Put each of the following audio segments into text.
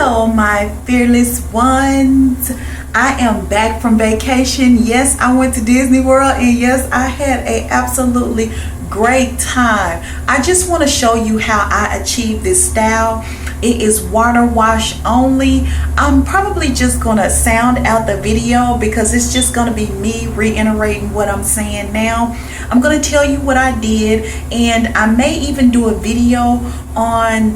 Hello, my fearless ones. I am back from vacation. Yes, I went to Disney World, and yes, I had a absolutely great time. I just want to show you how I achieved this style. It is water wash only. I'm probably just gonna sound out the video because it's just gonna be me reiterating what I'm saying now. I'm gonna tell you what I did, and I may even do a video on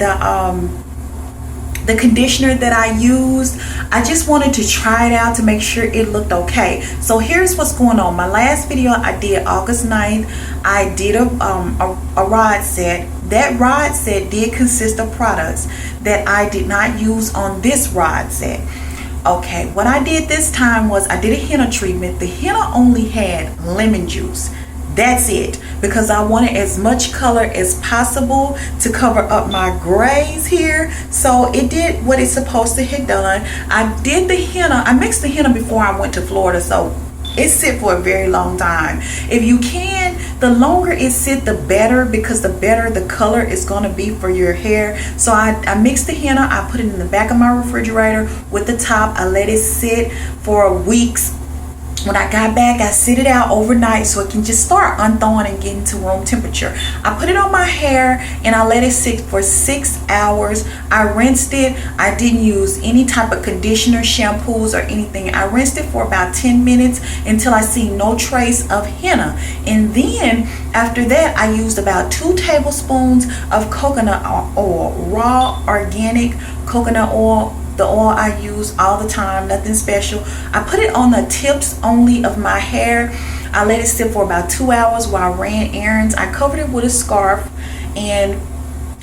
the conditioner that I used. I just wanted to try it out to make sure it looked okay. So here's what's going on. My last video I did August 9th. I did a rod set. That rod set did consist of products that I did not use on this rod set. Okay, what I did this time was I did a henna treatment. The henna only had lemon juice. That's it, because I wanted as much color as possible to cover up my grays here. So it did what it's supposed to have done. I did the henna, I mixed the henna before I went to Florida, so it sit for a very long time. If you can, the longer it sit, the better, because the better the color is going to be for your hair. So I mixed the henna, I put it in the back of my refrigerator with the top. I let it sit for weeks. When I got back, I sit it out overnight so it can just start unthawing and getting to room temperature. I put it on my hair and I let it sit for 6 hours. I rinsed it. I didn't use any type of conditioner, shampoos, or anything. I rinsed it for about 10 minutes until I see no trace of henna. And then after that, I used about 2 tablespoons of coconut oil, raw organic coconut oil. The oil I use all the time, nothing special. I put it on the tips only of my hair. I let it sit for about 2 hours while I ran errands. I covered it with a scarf, and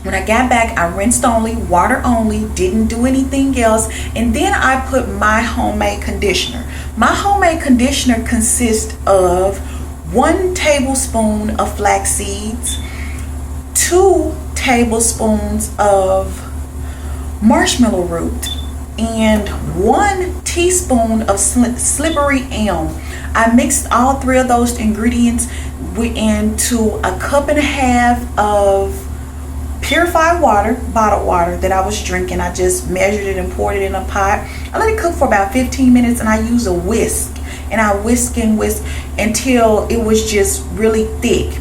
when I got back, I rinsed only, water only, didn't do anything else. And then I put my homemade conditioner. My homemade conditioner consists of 1 tablespoon of flax seeds, 2 tablespoons of marshmallow root, and 1 teaspoon of slippery elm. I mixed all 3 of those ingredients into a 1.5 cups of purified water, bottled water that I was drinking. I just measured it and poured it in a pot. I let it cook for about 15 minutes, and I use a whisk, and I whisk and whisk until it was just really thick.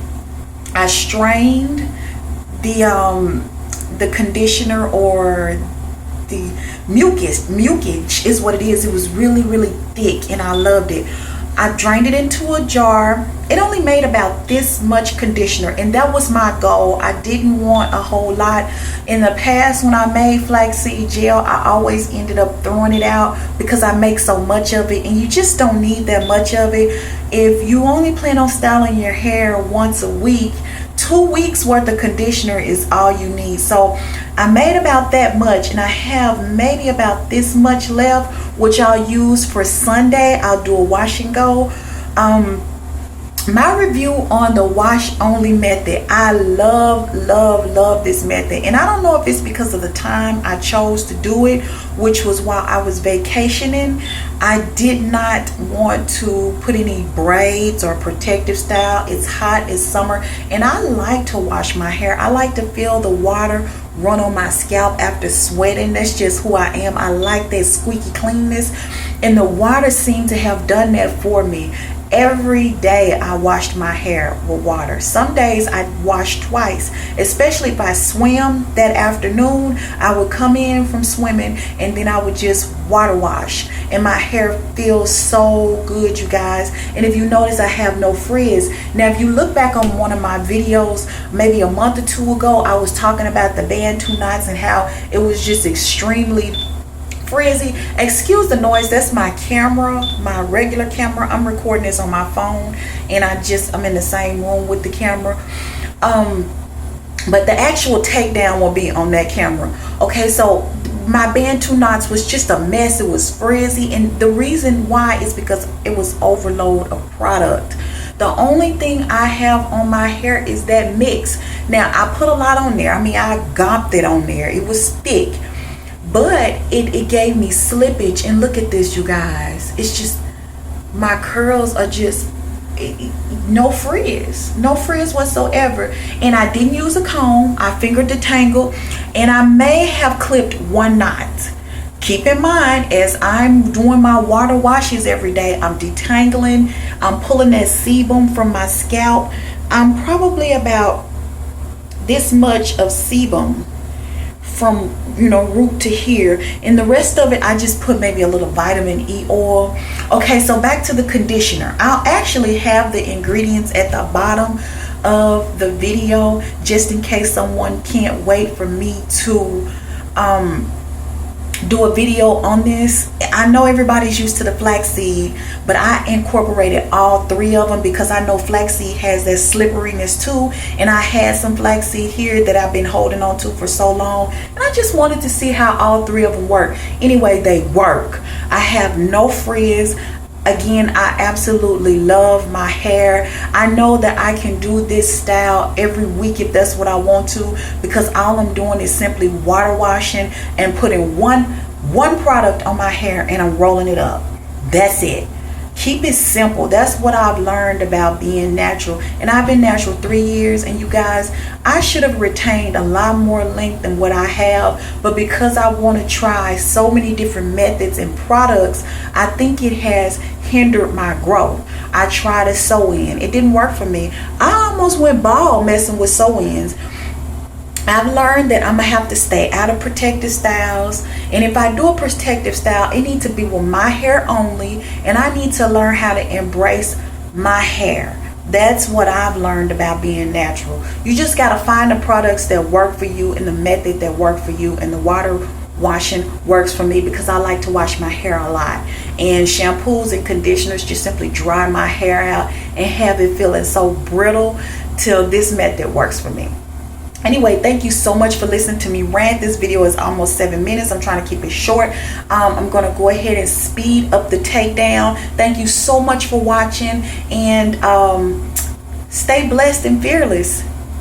I strained the conditioner, or the mucus is what it is. It was really thick, and I loved it. I drained it into a jar. It only made about this much conditioner, and that was my goal. I didn't want a whole lot. In the past, when I made flaxseed gel, I always ended up throwing it out because I make so much of it, and you just don't need that much of it. If you only plan on styling your hair once a week, 2 weeks worth of conditioner is all you need. So I made about that much, and I have maybe about this much left, which I'll use for Sunday. I'll do a wash and go. My review on the wash only method, I love this method, and I don't know if it's because of the time I chose to do it, which was while I was vacationing. I did not want to put any braids or protective style. It's hot, it's summer, and I like to wash my hair. I like to feel the water run on my scalp after sweating. That's just who I am. I like that squeaky cleanness, and the water seemed to have done that for me. Every day I washed my hair with water. Some days I washed twice, especially if I swim that afternoon. I would come in from swimming, and then I would just water wash, and my hair feels so good, you guys. And if you notice, I have no frizz. Now, if you look back on one of my videos maybe a month or 2 ago, I was talking about the Bantu knots and how it was just extremely frizzy. Excuse the noise, that's my camera, my regular camera. I'm recording this on my phone, and I'm in the same room with the camera. But the actual takedown will be on that camera. Okay, so my Bantu knots was just a mess. It was frizzy, and the reason why is because it was overload of product. The only thing I have on my hair is that mix. Now, I put a lot on there. I mean, I gomped it on there. It was thick, but it gave me slippage. And look at this, you guys. It's just, my curls are just no frizz whatsoever. And I didn't use a comb. I fingered detangle, and I may have clipped 1 knot. keep in mind, as I'm doing my water washes every day, I'm detangling, I'm pulling that sebum from my scalp. I'm probably about this much of sebum from, you know, root to here, and the rest of it I just put maybe a little vitamin E oil. Okay, so back to the conditioner. I'll actually have the ingredients at the bottom of the video just in case someone can't wait for me to do a video on this. I know everybody's used to the flaxseed, but I incorporated all three of them because I know flaxseed has that slipperiness too, and I had some flaxseed here that I've been holding on to for so long, and I just wanted to see how all three of them work. Anyway, they work. I have no frizz. Again, I absolutely love my hair. I know that I can do this style every week if that's what I want to, because all I'm doing is simply water washing and putting one product on my hair and I'm rolling it up. That's it. Keep it simple. That's what I've learned about being natural. And I've been natural 3 years, and you guys, I should have retained a lot more length than what I have, but because I want to try so many different methods and products, I think it has hindered my growth. I tried a sew-in. It didn't work for me. I almost went bald messing with sew-ins. I've learned that I'm gonna have to stay out of protective styles, and if I do a protective style, it needs to be with my hair only, and I need to learn how to embrace my hair. That's what I've learned about being natural. You just gotta find the products that work for you and the method that work for you, and the water washing works for me because I like to wash my hair a lot, and shampoos and conditioners just simply dry my hair out and have it feeling so brittle. Till this method works for me. Anyway, thank you so much for listening to me rant. This video is almost 7 minutes. I'm trying to keep it short. I'm going to go ahead and speed up the takedown. Thank you so much for watching, and stay blessed and fearless.